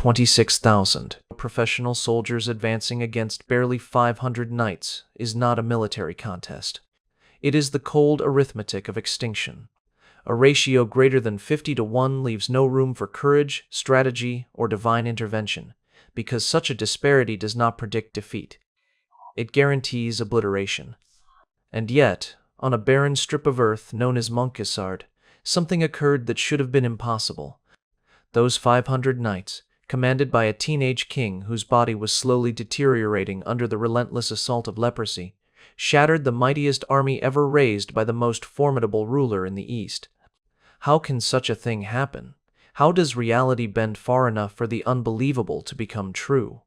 26,000 professional soldiers advancing against barely 500 knights is not a military contest. It is the cold arithmetic of extinction. A ratio greater than 50-1 leaves no room for courage, strategy, or divine intervention, because such a disparity does not predict defeat. It guarantees obliteration. And yet, on a barren strip of earth known as Montgisard, something occurred that should have been impossible. Those 500 knights, commanded by a teenage king whose body was slowly deteriorating under the relentless assault of leprosy, shattered the mightiest army ever raised by the most formidable ruler in the East. How can such a thing happen? How does reality bend far enough for the unbelievable to become true?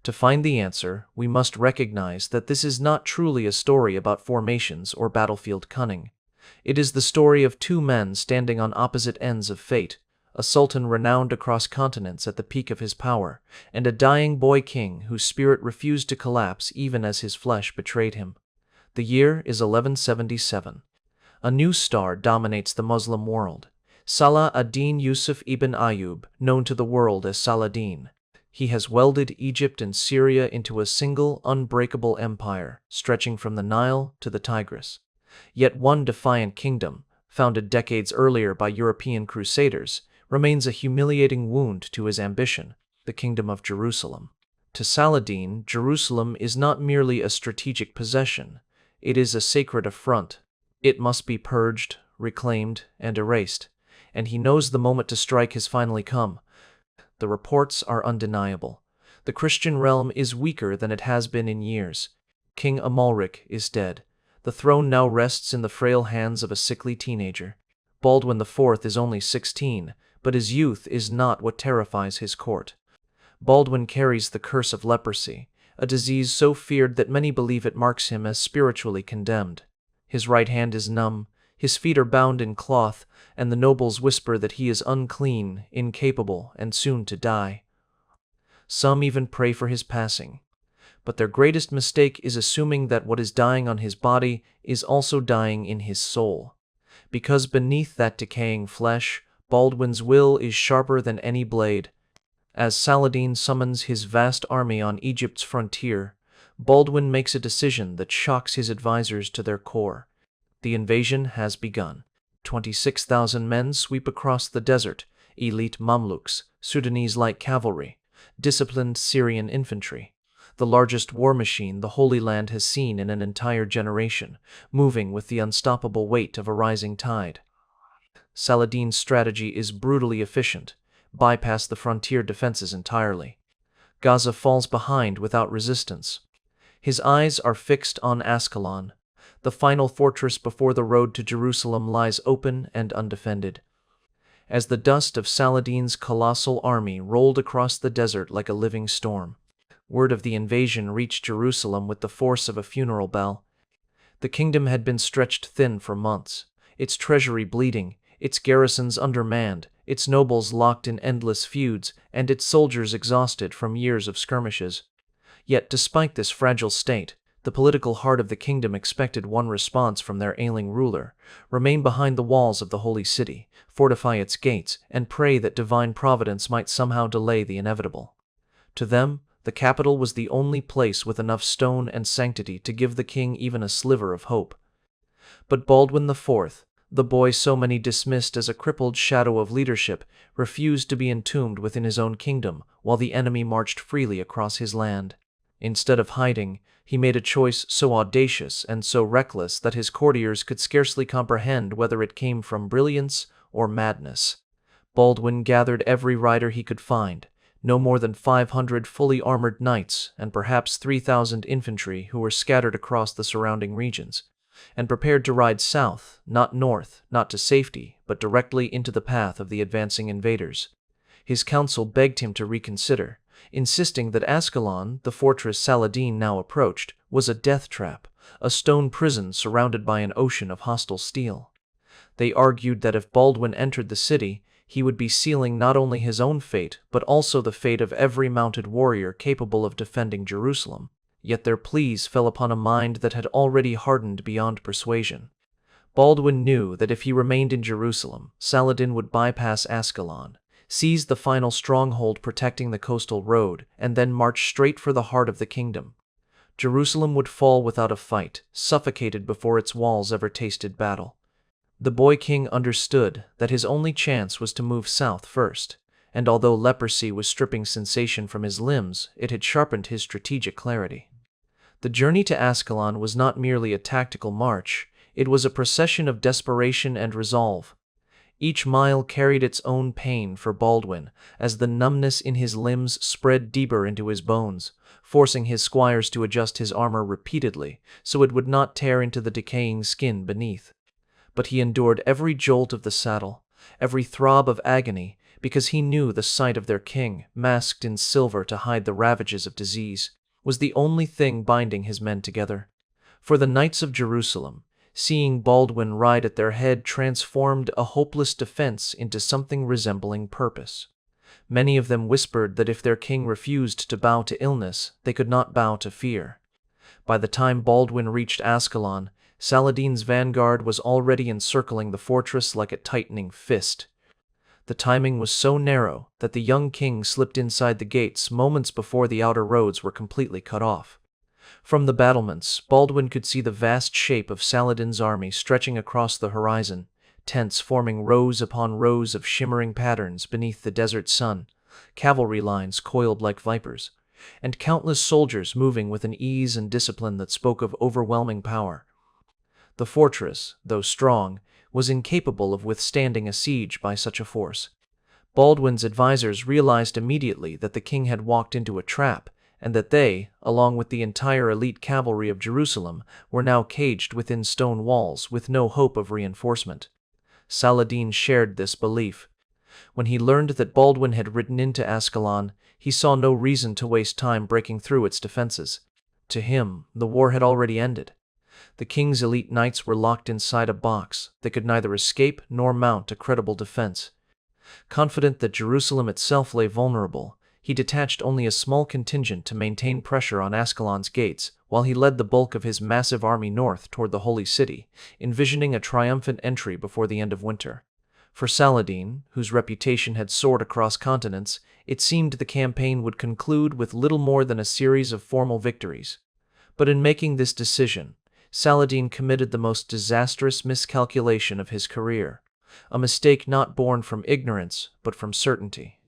To find the answer, we must recognize that this is not truly a story about formations or battlefield cunning. It is the story of two men standing on opposite ends of fate, a sultan renowned across continents at the peak of his power, and a dying boy king whose spirit refused to collapse even as his flesh betrayed him. The year is 1177. A new star dominates the Muslim world. Salah ad-Din Yusuf ibn Ayyub, known to the world as Saladin. He has welded Egypt and Syria into a single, unbreakable empire, stretching from the Nile to the Tigris. Yet one defiant kingdom, founded decades earlier by European crusaders, remains a humiliating wound to his ambition, the Kingdom of Jerusalem. To Saladin, Jerusalem is not merely a strategic possession, it is a sacred affront. It must be purged, reclaimed, and erased, and he knows the moment to strike has finally come. The reports are undeniable. The Christian realm is weaker than it has been in years. King Amalric is dead. The throne now rests in the frail hands of a sickly teenager. Baldwin IV is only 16, but his youth is not what terrifies his court. Baldwin carries the curse of leprosy, a disease so feared that many believe it marks him as spiritually condemned. His right hand is numb, his feet are bound in cloth, and the nobles whisper that he is unclean, incapable, and soon to die. Some even pray for his passing. But their greatest mistake is assuming that what is dying on his body is also dying in his soul. Because beneath that decaying flesh, Baldwin's will is sharper than any blade. As Saladin summons his vast army on Egypt's frontier, Baldwin makes a decision that shocks his advisors to their core. The invasion has begun. 26,000 men sweep across the desert, elite Mamluks, Sudanese light cavalry, disciplined Syrian infantry. The largest war machine the Holy Land has seen in an entire generation, moving with the unstoppable weight of a rising tide. Saladin's strategy is brutally efficient, bypass the frontier defenses entirely. Gaza falls behind without resistance. His eyes are fixed on Ascalon. The final fortress before the road to Jerusalem lies open and undefended. As the dust of Saladin's colossal army rolled across the desert like a living storm, word of the invasion reached Jerusalem with the force of a funeral bell. The kingdom had been stretched thin for months, its treasury bleeding, its garrisons undermanned, its nobles locked in endless feuds, and its soldiers exhausted from years of skirmishes. Yet despite this fragile state, the political heart of the kingdom expected one response from their ailing ruler: remain behind the walls of the holy city, fortify its gates, and pray that divine providence might somehow delay the inevitable. To them, the capital was the only place with enough stone and sanctity to give the king even a sliver of hope. But Baldwin IV, the boy so many dismissed as a crippled shadow of leadership, refused to be entombed within his own kingdom while the enemy marched freely across his land. Instead of hiding, he made a choice so audacious and so reckless that his courtiers could scarcely comprehend whether it came from brilliance or madness. Baldwin gathered every rider he could find, no more than 500 fully armored knights and perhaps 3,000 infantry who were scattered across the surrounding regions, and prepared to ride south, not north, not to safety, but directly into the path of the advancing invaders. His council begged him to reconsider, insisting that Ascalon, the fortress Saladin now approached, was a death trap, a stone prison surrounded by an ocean of hostile steel. They argued that if Baldwin entered the city, he would be sealing not only his own fate, but also the fate of every mounted warrior capable of defending Jerusalem. Yet their pleas fell upon a mind that had already hardened beyond persuasion. Baldwin knew that if he remained in Jerusalem, Saladin would bypass Ascalon, seized the final stronghold protecting the coastal road, and then marched straight for the heart of the kingdom. Jerusalem would fall without a fight, suffocated before its walls ever tasted battle. The boy king understood that his only chance was to move south first, and although leprosy was stripping sensation from his limbs, it had sharpened his strategic clarity. The journey to Ascalon was not merely a tactical march, it was a procession of desperation and resolve. Each mile carried its own pain for Baldwin, as the numbness in his limbs spread deeper into his bones, forcing his squires to adjust his armor repeatedly so it would not tear into the decaying skin beneath. But he endured every jolt of the saddle, every throb of agony, because he knew the sight of their king, masked in silver to hide the ravages of disease, was the only thing binding his men together. For the knights of Jerusalem, seeing Baldwin ride at their head transformed a hopeless defense into something resembling purpose. Many of them whispered that if their king refused to bow to illness, they could not bow to fear. By the time Baldwin reached Ascalon, Saladin's vanguard was already encircling the fortress like a tightening fist. The timing was so narrow that the young king slipped inside the gates moments before the outer roads were completely cut off. From the battlements, Baldwin could see the vast shape of Saladin's army stretching across the horizon, tents forming rows upon rows of shimmering patterns beneath the desert sun, cavalry lines coiled like vipers, and countless soldiers moving with an ease and discipline that spoke of overwhelming power. The fortress, though strong, was incapable of withstanding a siege by such a force. Baldwin's advisors realized immediately that the king had walked into a trap, and that they, along with the entire elite cavalry of Jerusalem, were now caged within stone walls with no hope of reinforcement. Saladin shared this belief. When he learned that Baldwin had ridden into Ascalon, he saw no reason to waste time breaking through its defenses. To him, the war had already ended. The king's elite knights were locked inside a box. They could neither escape nor mount a credible defense. Confident that Jerusalem itself lay vulnerable, he detached only a small contingent to maintain pressure on Ascalon's gates, while he led the bulk of his massive army north toward the Holy City, envisioning a triumphant entry before the end of winter. For Saladin, whose reputation had soared across continents, it seemed the campaign would conclude with little more than a series of formal victories. But in making this decision, Saladin committed the most disastrous miscalculation of his career, a mistake not born from ignorance but from certainty.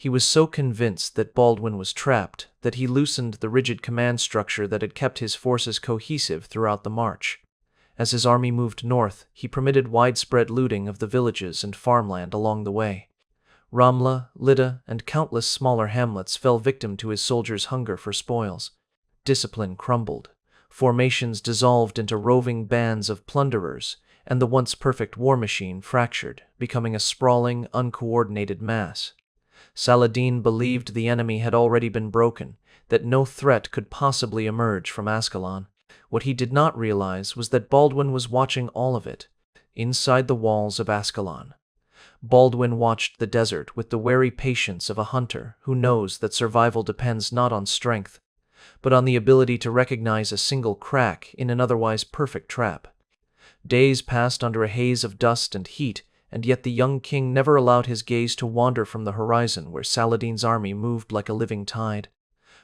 He was so convinced that Baldwin was trapped that he loosened the rigid command structure that had kept his forces cohesive throughout the march. As his army moved north, he permitted widespread looting of the villages and farmland along the way. Ramla, Lydda, and countless smaller hamlets fell victim to his soldiers' hunger for spoils. Discipline crumbled. Formations dissolved into roving bands of plunderers, and the once perfect war machine fractured, becoming a sprawling, uncoordinated mass. Saladin believed the enemy had already been broken, that no threat could possibly emerge from Ascalon. What he did not realize was that Baldwin was watching all of it, inside the walls of Ascalon. Baldwin watched the desert with the wary patience of a hunter who knows that survival depends not on strength, but on the ability to recognize a single crack in an otherwise perfect trap. Days passed under a haze of dust and heat, and yet the young king never allowed his gaze to wander from the horizon where Saladin's army moved like a living tide.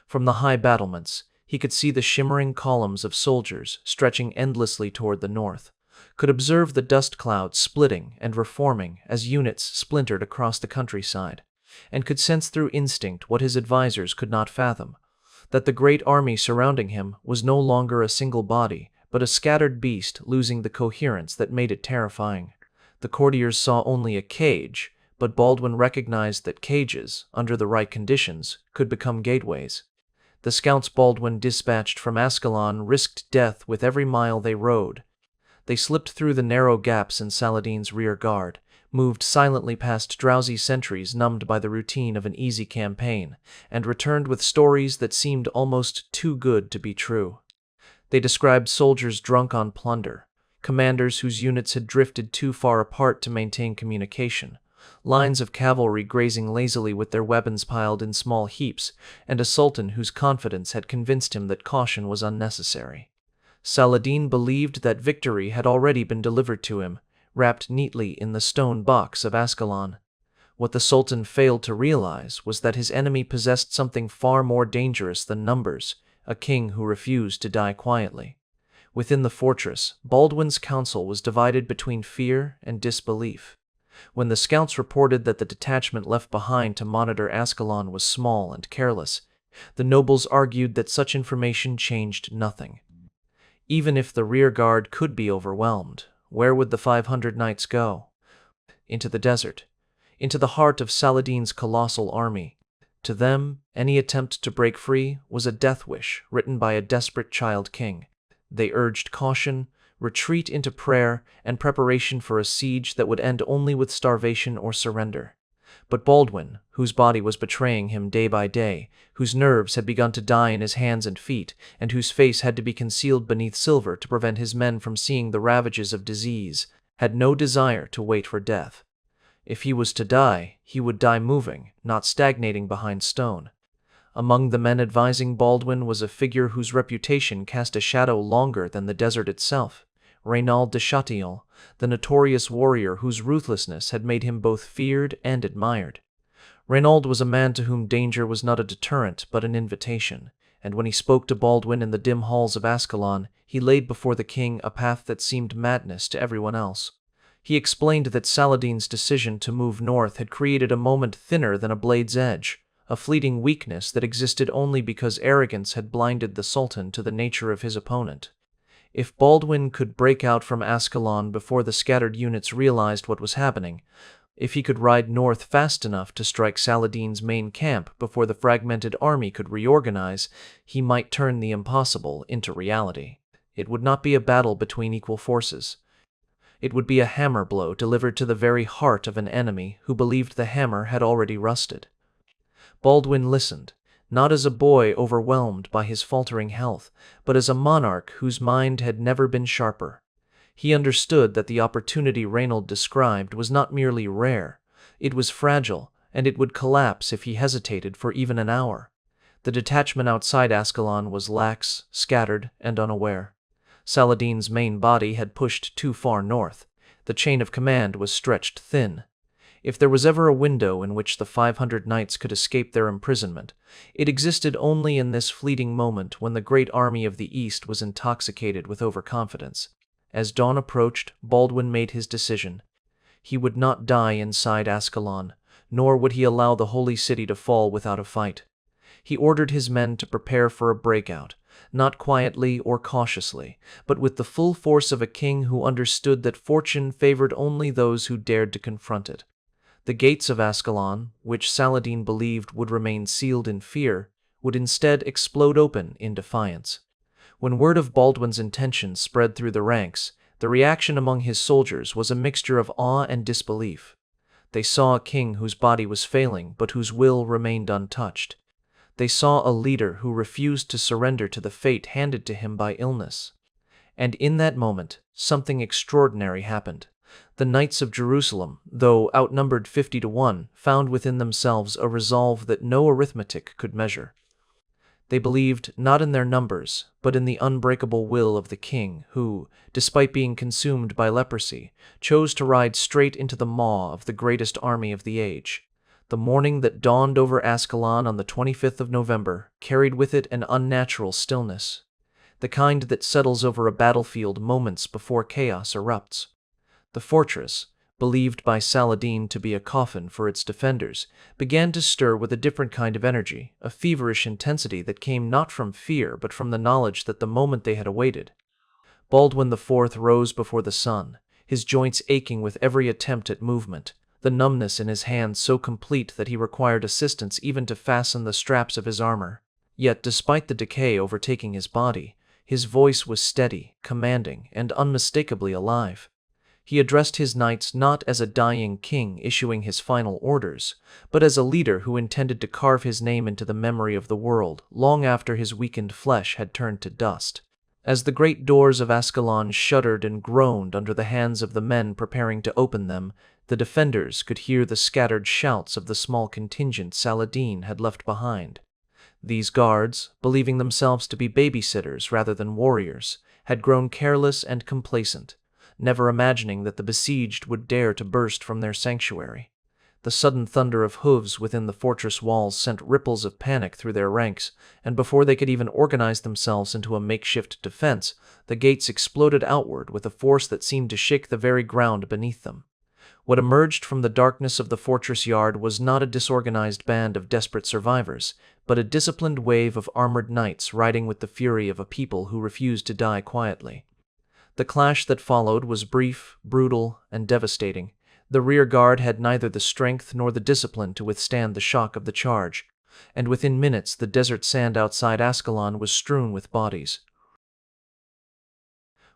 From the high battlements, he could see the shimmering columns of soldiers stretching endlessly toward the north, could observe the dust clouds splitting and reforming as units splintered across the countryside, and could sense through instinct what his advisors could not fathom, that the great army surrounding him was no longer a single body, but a scattered beast losing the coherence that made it terrifying. The courtiers saw only a cage, but Baldwin recognized that cages, under the right conditions, could become gateways. The scouts Baldwin dispatched from Ascalon risked death with every mile they rode. They slipped through the narrow gaps in Saladin's rear guard, moved silently past drowsy sentries numbed by the routine of an easy campaign, and returned with stories that seemed almost too good to be true. They described soldiers drunk on plunder, commanders whose units had drifted too far apart to maintain communication, lines of cavalry grazing lazily with their weapons piled in small heaps, and a sultan whose confidence had convinced him that caution was unnecessary. Saladin believed that victory had already been delivered to him, wrapped neatly in the stone box of Ascalon. What the Sultan failed to realize was that his enemy possessed something far more dangerous than numbers, a king who refused to die quietly. Within the fortress, Baldwin's council was divided between fear and disbelief. When the scouts reported that the detachment left behind to monitor Ascalon was small and careless, the nobles argued that such information changed nothing. Even if the rear guard could be overwhelmed, where would the 500 knights go? Into the desert, into the heart of Saladin's colossal army. To them, any attempt to break free was a death wish written by a desperate child king. They urged caution, retreat into prayer, and preparation for a siege that would end only with starvation or surrender. But Baldwin, whose body was betraying him day by day, whose nerves had begun to die in his hands and feet, and whose face had to be concealed beneath silver to prevent his men from seeing the ravages of disease, had no desire to wait for death. If he was to die, he would die moving, not stagnating behind stone. Among the men advising Baldwin was a figure whose reputation cast a shadow longer than the desert itself, Reynald de Chatillon, the notorious warrior whose ruthlessness had made him both feared and admired. Reynald was a man to whom danger was not a deterrent but an invitation, and when he spoke to Baldwin in the dim halls of Ascalon, he laid before the king a path that seemed madness to everyone else. He explained that Saladin's decision to move north had created a moment thinner than a blade's edge, a fleeting weakness that existed only because arrogance had blinded the Sultan to the nature of his opponent. If Baldwin could break out from Ascalon before the scattered units realized what was happening, if he could ride north fast enough to strike Saladin's main camp before the fragmented army could reorganize, he might turn the impossible into reality. It would not be a battle between equal forces. It would be a hammer blow delivered to the very heart of an enemy who believed the hammer had already rusted. Baldwin listened, not as a boy overwhelmed by his faltering health, but as a monarch whose mind had never been sharper. He understood that the opportunity Reynald described was not merely rare, it was fragile, and it would collapse if he hesitated for even an hour. The detachment outside Ascalon was lax, scattered, and unaware. Saladin's main body had pushed too far north. The chain of command was stretched thin. If there was ever a window in which the 500 knights could escape their imprisonment, it existed only in this fleeting moment when the great army of the East was intoxicated with overconfidence. As dawn approached, Baldwin made his decision. He would not die inside Ascalon, nor would he allow the holy city to fall without a fight. He ordered his men to prepare for a breakout, not quietly or cautiously, but with the full force of a king who understood that fortune favored only those who dared to confront it. The gates of Ascalon, which Saladin believed would remain sealed in fear, would instead explode open in defiance. When word of Baldwin's intentions spread through the ranks, the reaction among his soldiers was a mixture of awe and disbelief. They saw a king whose body was failing but whose will remained untouched. They saw a leader who refused to surrender to the fate handed to him by illness. And in that moment, something extraordinary happened. The Knights of Jerusalem, though outnumbered 50-1, found within themselves a resolve that no arithmetic could measure. They believed not in their numbers, but in the unbreakable will of the king who, despite being consumed by leprosy, chose to ride straight into the maw of the greatest army of the age. The morning that dawned over Ascalon on the 25th of November carried with it an unnatural stillness, the kind that settles over a battlefield moments before chaos erupts. The fortress, believed by Saladin to be a coffin for its defenders, began to stir with a different kind of energy, a feverish intensity that came not from fear but from the knowledge that the moment they had awaited. Baldwin IV rose before the sun, his joints aching with every attempt at movement, the numbness in his hands so complete that he required assistance even to fasten the straps of his armor. Yet, despite the decay overtaking his body, his voice was steady, commanding, and unmistakably alive. He addressed his knights not as a dying king issuing his final orders, but as a leader who intended to carve his name into the memory of the world long after his weakened flesh had turned to dust. As the great doors of Ascalon shuddered and groaned under the hands of the men preparing to open them, the defenders could hear the scattered shouts of the small contingent Saladin had left behind. These guards, believing themselves to be babysitters rather than warriors, had grown careless and complacent, never imagining that the besieged would dare to burst from their sanctuary. The sudden thunder of hooves within the fortress walls sent ripples of panic through their ranks, and before they could even organize themselves into a makeshift defense, the gates exploded outward with a force that seemed to shake the very ground beneath them. What emerged from the darkness of the fortress yard was not a disorganized band of desperate survivors, but a disciplined wave of armored knights riding with the fury of a people who refused to die quietly. The clash that followed was brief, brutal, and devastating. The rear guard had neither the strength nor the discipline to withstand the shock of the charge, and within minutes the desert sand outside Ascalon was strewn with bodies.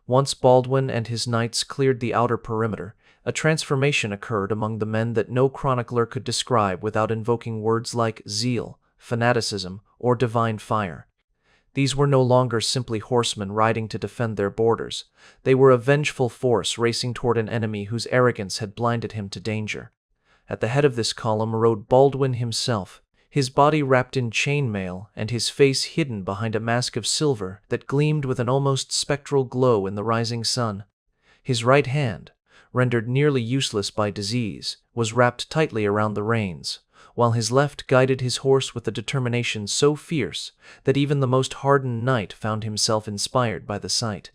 Once Baldwin and his knights cleared the outer perimeter, a transformation occurred among the men that no chronicler could describe without invoking words like zeal, fanaticism, or divine fire. These were no longer simply horsemen riding to defend their borders. They were a vengeful force racing toward an enemy whose arrogance had blinded him to danger. At the head of this column rode Baldwin himself, his body wrapped in chainmail and his face hidden behind a mask of silver that gleamed with an almost spectral glow in the rising sun. His right hand, rendered nearly useless by disease, was wrapped tightly around the reins, while his left guided his horse with a determination so fierce that even the most hardened knight found himself inspired by the sight.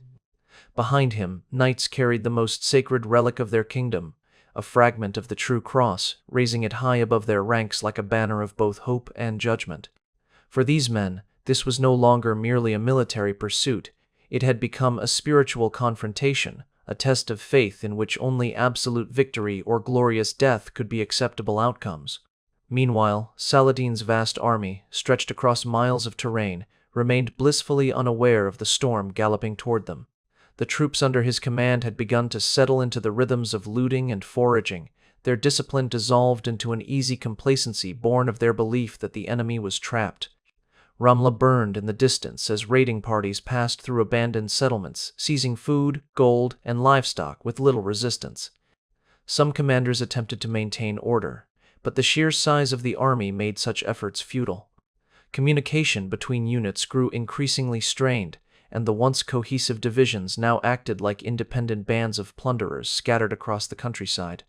Behind him, knights carried the most sacred relic of their kingdom, a fragment of the true cross, raising it high above their ranks like a banner of both hope and judgment. For these men, this was no longer merely a military pursuit. It had become a spiritual confrontation, a test of faith in which only absolute victory or glorious death could be acceptable outcomes. Meanwhile, Saladin's vast army, stretched across miles of terrain, remained blissfully unaware of the storm galloping toward them. The troops under his command had begun to settle into the rhythms of looting and foraging, their discipline dissolved into an easy complacency born of their belief that the enemy was trapped. Ramla burned in the distance as raiding parties passed through abandoned settlements, seizing food, gold, and livestock with little resistance. Some commanders attempted to maintain order, but the sheer size of the army made such efforts futile. Communication between units grew increasingly strained, and the once cohesive divisions now acted like independent bands of plunderers scattered across the countryside.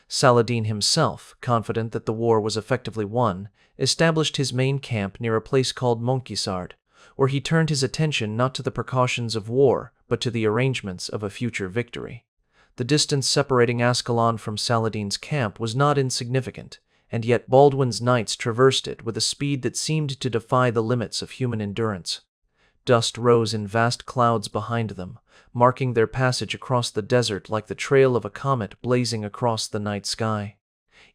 Saladin himself, confident that the war was effectively won, established his main camp near a place called Montgisard, where he turned his attention not to the precautions of war, but to the arrangements of a future victory. The distance separating Ascalon from Saladin's camp was not insignificant, and yet Baldwin's knights traversed it with a speed that seemed to defy the limits of human endurance. Dust rose in vast clouds behind them, marking their passage across the desert like the trail of a comet blazing across the night sky.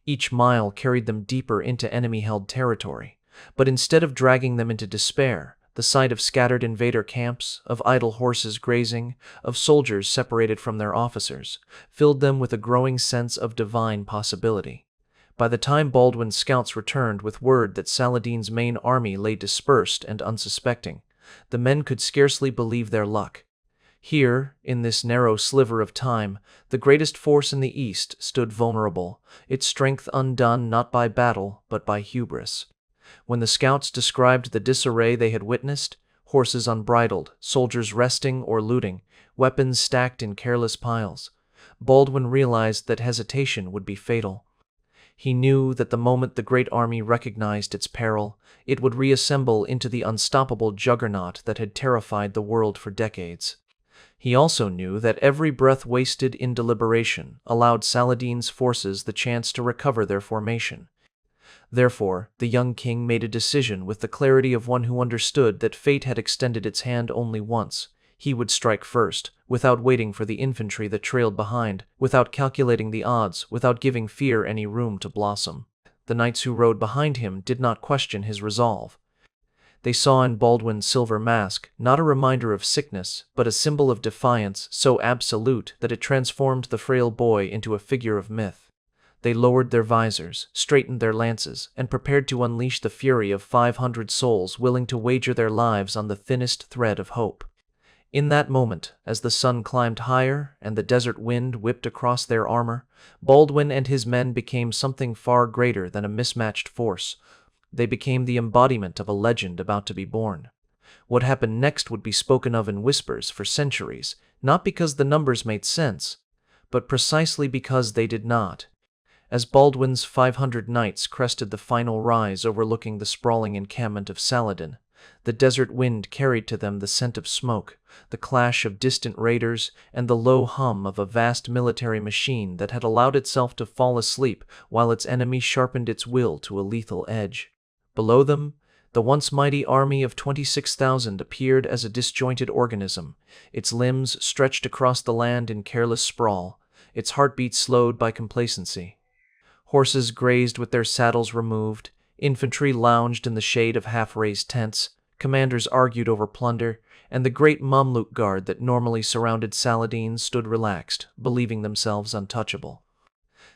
Each mile carried them deeper into enemy-held territory, but instead of dragging them into despair, the sight of scattered invader camps, of idle horses grazing, of soldiers separated from their officers, filled them with a growing sense of divine possibility. By the time Baldwin's scouts returned with word that Saladin's main army lay dispersed and unsuspecting, the men could scarcely believe their luck. Here, in this narrow sliver of time, the greatest force in the East stood vulnerable, its strength undone not by battle but by hubris. When the scouts described the disarray they had witnessed, horses unbridled, soldiers resting or looting, weapons stacked in careless piles, Baldwin realized that hesitation would be fatal. He knew that the moment the great army recognized its peril, it would reassemble into the unstoppable juggernaut that had terrified the world for decades. He also knew that every breath wasted in deliberation allowed Saladin's forces the chance to recover their formation. Therefore, the young king made a decision with the clarity of one who understood that fate had extended its hand only once. He would strike first, without waiting for the infantry that trailed behind, without calculating the odds, without giving fear any room to blossom. The knights who rode behind him did not question his resolve. They saw in Baldwin's silver mask not a reminder of sickness, but a symbol of defiance so absolute that it transformed the frail boy into a figure of myth. They lowered their visors, straightened their lances, and prepared to unleash the fury of 500 souls willing to wager their lives on the thinnest thread of hope. In that moment, as the sun climbed higher and the desert wind whipped across their armor, Baldwin and his men became something far greater than a mismatched force. They became the embodiment of a legend about to be born. What happened next would be spoken of in whispers for centuries, not because the numbers made sense, but precisely because they did not. As Baldwin's 500 knights crested the final rise overlooking the sprawling encampment of Saladin, the desert wind carried to them the scent of smoke, the clash of distant raiders, and the low hum of a vast military machine that had allowed itself to fall asleep while its enemy sharpened its will to a lethal edge. Below them, the once mighty army of 26,000 appeared as a disjointed organism, its limbs stretched across the land in careless sprawl, its heartbeat slowed by complacency. Horses grazed with their saddles removed, infantry lounged in the shade of half-raised tents, commanders argued over plunder, and the great Mamluk guard that normally surrounded Saladin stood relaxed, believing themselves untouchable.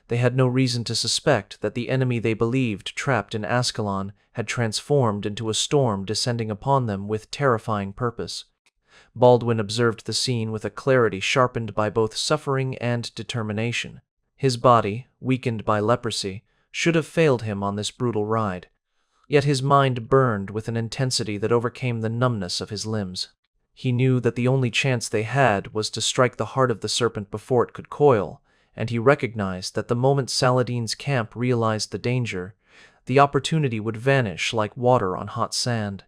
They had no reason to suspect that the enemy they believed trapped in Ascalon had transformed into a storm descending upon them with terrifying purpose. Baldwin observed the scene with a clarity sharpened by both suffering and determination. His body, weakened by leprosy, should have failed him on this brutal ride. Yet his mind burned with an intensity that overcame the numbness of his limbs. He knew that the only chance they had was to strike the heart of the serpent before it could coil, and he recognized that the moment Saladin's camp realized the danger, the opportunity would vanish like water on hot sand.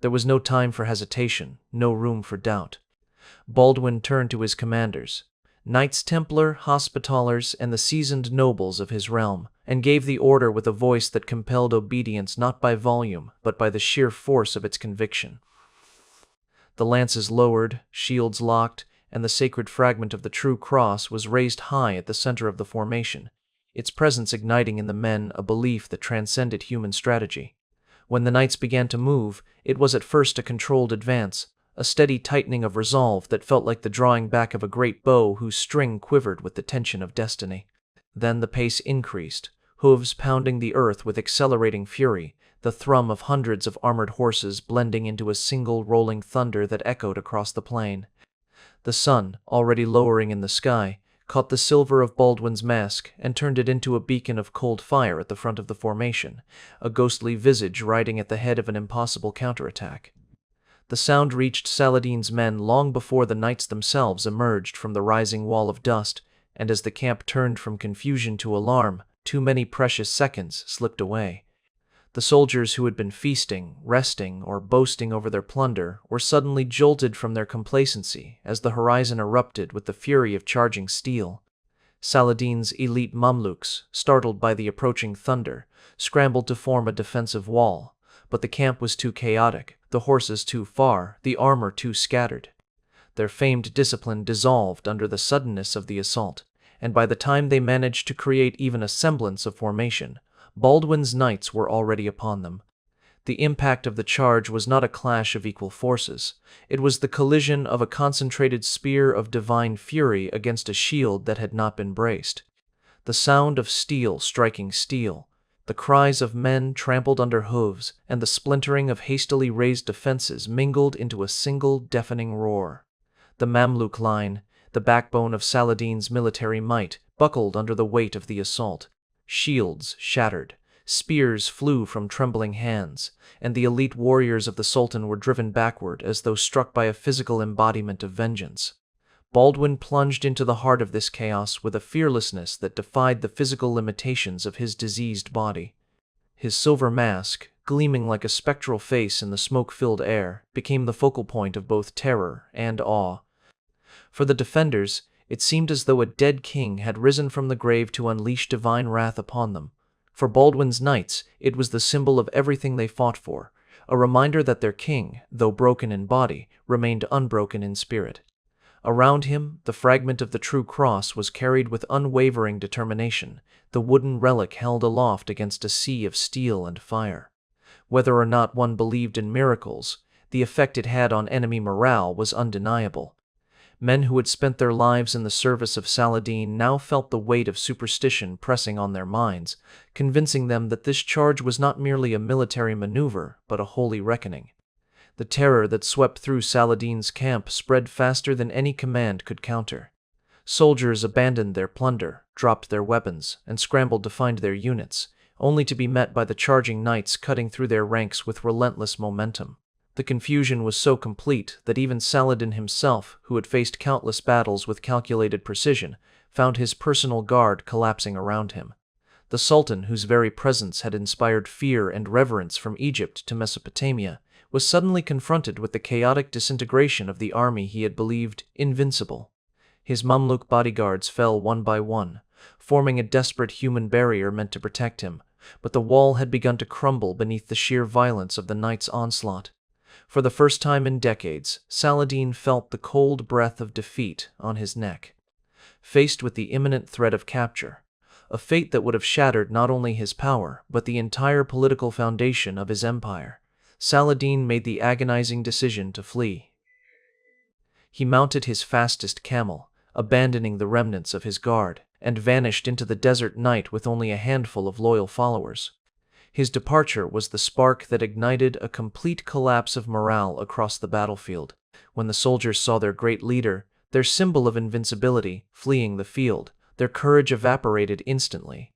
There was no time for hesitation, no room for doubt. Baldwin turned to his commanders, Knights Templar, Hospitallers, and the seasoned nobles of his realm, and gave the order with a voice that compelled obedience not by volume, but by the sheer force of its conviction. The lances lowered, shields locked, and the sacred fragment of the true cross was raised high at the center of the formation, its presence igniting in the men a belief that transcended human strategy. When the knights began to move, it was at first a controlled advance, a steady tightening of resolve that felt like the drawing back of a great bow whose string quivered with the tension of destiny. Then the pace increased, hooves pounding the earth with accelerating fury, the thrum of hundreds of armored horses blending into a single rolling thunder that echoed across the plain. The sun, already lowering in the sky, caught the silver of Baldwin's mask and turned it into a beacon of cold fire at the front of the formation, a ghostly visage riding at the head of an impossible counterattack. The sound reached Saladin's men long before the knights themselves emerged from the rising wall of dust, and as the camp turned from confusion to alarm, too many precious seconds slipped away. The soldiers who had been feasting, resting, or boasting over their plunder were suddenly jolted from their complacency as the horizon erupted with the fury of charging steel. Saladin's elite Mamluks, startled by the approaching thunder, scrambled to form a defensive wall, but the camp was too chaotic, the horses too far, the armor too scattered. Their famed discipline dissolved under the suddenness of the assault, and by the time they managed to create even a semblance of formation, Baldwin's knights were already upon them. The impact of the charge was not a clash of equal forces. It was the collision of a concentrated spear of divine fury against a shield that had not been braced. The sound of steel striking steel, the cries of men trampled under hooves, and the splintering of hastily raised defenses mingled into a single deafening roar. The Mamluk line, the backbone of Saladin's military might, buckled under the weight of the assault. Shields shattered, spears flew from trembling hands, and the elite warriors of the Sultan were driven backward as though struck by a physical embodiment of vengeance. Baldwin plunged into the heart of this chaos with a fearlessness that defied the physical limitations of his diseased body. His silver mask, gleaming like a spectral face in the smoke-filled air, became the focal point of both terror and awe. For the defenders, it seemed as though a dead king had risen from the grave to unleash divine wrath upon them. For Baldwin's knights, it was the symbol of everything they fought for, a reminder that their king, though broken in body, remained unbroken in spirit. Around him, the fragment of the true cross was carried with unwavering determination, the wooden relic held aloft against a sea of steel and fire. Whether or not one believed in miracles, the effect it had on enemy morale was undeniable. Men who had spent their lives in the service of Saladin now felt the weight of superstition pressing on their minds, convincing them that this charge was not merely a military maneuver, but a holy reckoning. The terror that swept through Saladin's camp spread faster than any command could counter. Soldiers abandoned their plunder, dropped their weapons, and scrambled to find their units, only to be met by the charging knights cutting through their ranks with relentless momentum. The confusion was so complete that even Saladin himself, who had faced countless battles with calculated precision, found his personal guard collapsing around him. The Sultan, whose very presence had inspired fear and reverence from Egypt to Mesopotamia, was suddenly confronted with the chaotic disintegration of the army he had believed invincible. His Mamluk bodyguards fell one by one, forming a desperate human barrier meant to protect him, but the wall had begun to crumble beneath the sheer violence of the night's onslaught. For the first time in decades, Saladin felt the cold breath of defeat on his neck. Faced with the imminent threat of capture, a fate that would have shattered not only his power but the entire political foundation of his empire, Saladin made the agonizing decision to flee. He mounted his fastest camel, abandoning the remnants of his guard, and vanished into the desert night with only a handful of loyal followers. His departure was the spark that ignited a complete collapse of morale across the battlefield. When the soldiers saw their great leader, their symbol of invincibility, fleeing the field, their courage evaporated instantly.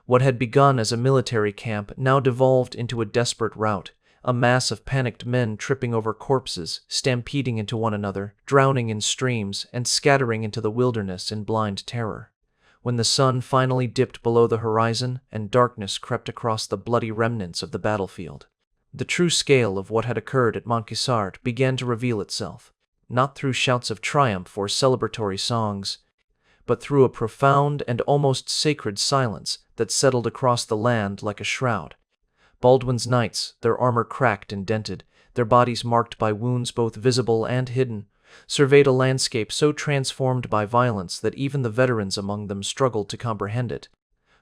What had begun as a military camp now devolved into a desperate rout, a mass of panicked men tripping over corpses, stampeding into one another, drowning in streams, and scattering into the wilderness in blind terror. When the sun finally dipped below the horizon and darkness crept across the bloody remnants of the battlefield, the true scale of what had occurred at Montgisard began to reveal itself, not through shouts of triumph or celebratory songs, but through a profound and almost sacred silence that settled across the land like a shroud. Baldwin's knights, their armor cracked and dented, their bodies marked by wounds both visible and hidden, surveyed a landscape so transformed by violence that even the veterans among them struggled to comprehend it.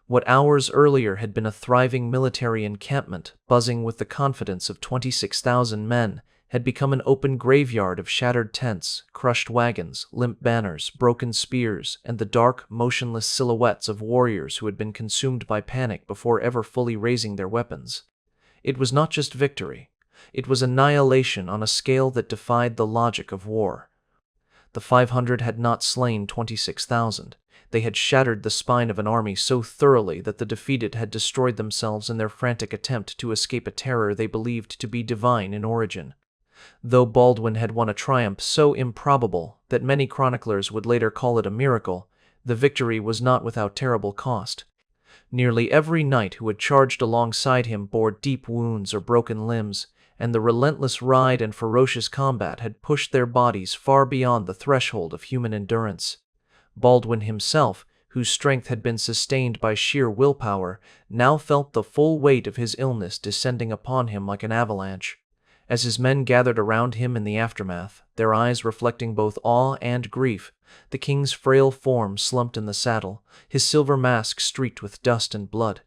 What hours earlier had been a thriving military encampment, buzzing with the confidence of 26,000 men, had become an open graveyard of shattered tents, crushed wagons, limp banners, broken spears, and the dark, motionless silhouettes of warriors who had been consumed by panic before ever fully raising their weapons. It was not just victory. It was annihilation on a scale that defied the logic of war. The 500 had not slain 26,000. They had shattered the spine of an army so thoroughly that the defeated had destroyed themselves in their frantic attempt to escape a terror they believed to be divine in origin. Though Baldwin had won a triumph so improbable that many chroniclers would later call it a miracle, the victory was not without terrible cost. Nearly every knight who had charged alongside him bore deep wounds or broken limbs, and the relentless ride and ferocious combat had pushed their bodies far beyond the threshold of human endurance. Baldwin himself, whose strength had been sustained by sheer willpower, now felt the full weight of his illness descending upon him like an avalanche. As his men gathered around him in the aftermath, their eyes reflecting both awe and grief, the king's frail form slumped in the saddle, his silver mask streaked with dust and blood.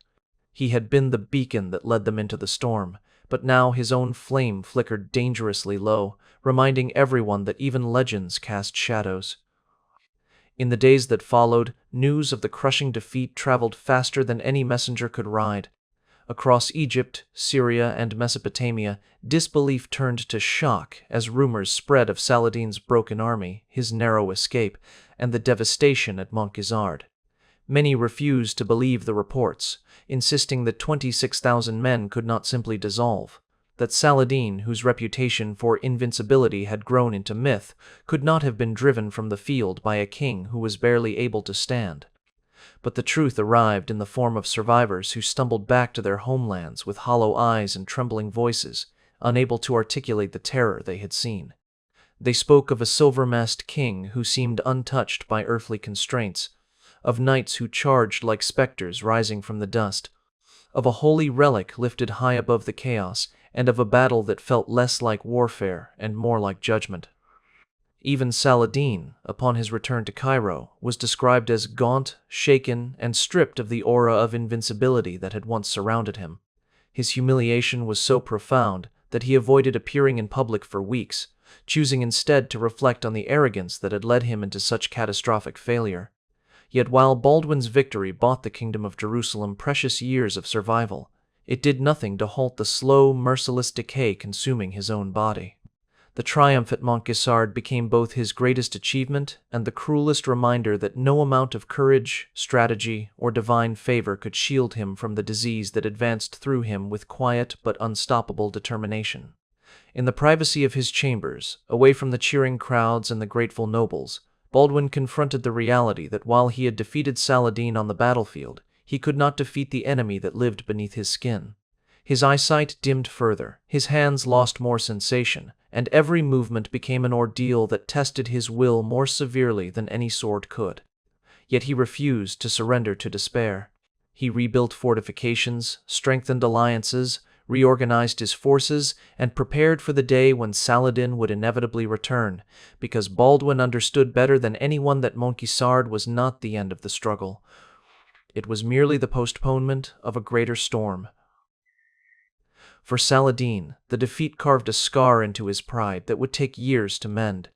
He had been the beacon that led them into the storm, but now his own flame flickered dangerously low, reminding everyone that even legends cast shadows. In the days that followed, news of the crushing defeat traveled faster than any messenger could ride. Across Egypt, Syria, and Mesopotamia, disbelief turned to shock as rumors spread of Saladin's broken army, his narrow escape, and the devastation at Montgisard. Many refused to believe the reports, insisting that 26,000 men could not simply dissolve, that Saladin, whose reputation for invincibility had grown into myth, could not have been driven from the field by a king who was barely able to stand. But the truth arrived in the form of survivors who stumbled back to their homelands with hollow eyes and trembling voices, unable to articulate the terror they had seen. They spoke of a silver-masked king who seemed untouched by earthly constraints, of knights who charged like specters rising from the dust, of a holy relic lifted high above the chaos, and of a battle that felt less like warfare and more like judgment. Even Saladin, upon his return to Cairo, was described as gaunt, shaken, and stripped of the aura of invincibility that had once surrounded him. His humiliation was so profound that he avoided appearing in public for weeks, choosing instead to reflect on the arrogance that had led him into such catastrophic failure. Yet while Baldwin's victory bought the Kingdom of Jerusalem precious years of survival, it did nothing to halt the slow, merciless decay consuming his own body. The triumph at Montgisard became both his greatest achievement and the cruelest reminder that no amount of courage, strategy, or divine favor could shield him from the disease that advanced through him with quiet but unstoppable determination. In the privacy of his chambers, away from the cheering crowds and the grateful nobles, Baldwin confronted the reality that while he had defeated Saladin on the battlefield, he could not defeat the enemy that lived beneath his skin. His eyesight dimmed further, his hands lost more sensation, and every movement became an ordeal that tested his will more severely than any sword could. Yet he refused to surrender to despair. He rebuilt fortifications, strengthened alliances, reorganized his forces, and prepared for the day when Saladin would inevitably return, because Baldwin understood better than anyone that Montgisard was not the end of the struggle. It was merely the postponement of a greater storm. For Saladin, the defeat carved a scar into his pride that would take years to mend.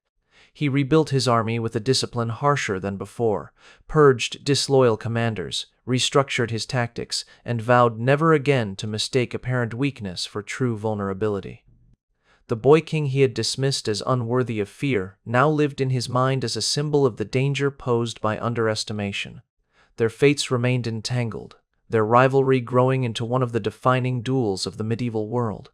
He rebuilt his army with a discipline harsher than before, purged disloyal commanders, restructured his tactics, and vowed never again to mistake apparent weakness for true vulnerability. The boy king he had dismissed as unworthy of fear now lived in his mind as a symbol of the danger posed by underestimation. Their fates remained entangled, their rivalry growing into one of the defining duels of the medieval world.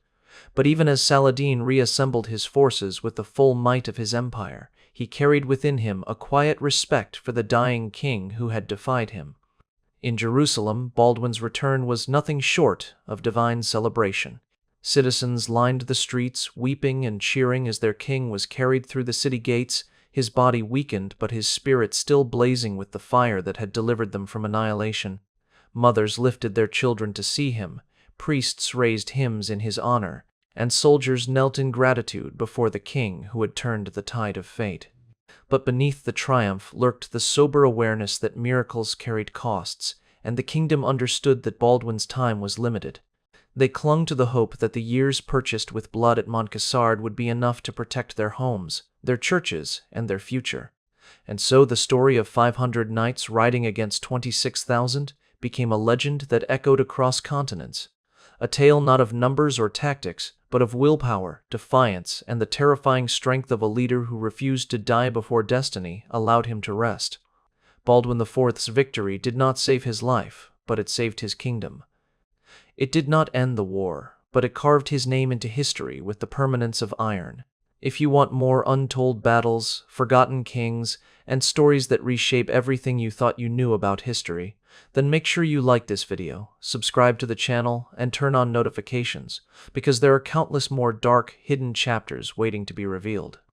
But even as Saladin reassembled his forces with the full might of his empire, he carried within him a quiet respect for the dying king who had defied him. In Jerusalem, Baldwin's return was nothing short of divine celebration. Citizens lined the streets, weeping and cheering as their king was carried through the city gates, his body weakened but his spirit still blazing with the fire that had delivered them from annihilation. Mothers lifted their children to see him, priests raised hymns in his honor, and soldiers knelt in gratitude before the king who had turned the tide of fate. But beneath the triumph lurked the sober awareness that miracles carried costs, and the kingdom understood that Baldwin's time was limited. They clung to the hope that the years purchased with blood at Montgisard would be enough to protect their homes, their churches, and their future. And so the story of 500 knights riding against 26,000 became a legend that echoed across continents, a tale not of numbers or tactics, but of willpower, defiance, and the terrifying strength of a leader who refused to die before destiny allowed him to rest. Baldwin IV's victory did not save his life, but it saved his kingdom. It did not end the war, but it carved his name into history with the permanence of iron. If you want more untold battles, forgotten kings, and stories that reshape everything you thought you knew about history, then make sure you like this video, subscribe to the channel, and turn on notifications, because there are countless more dark, hidden chapters waiting to be revealed.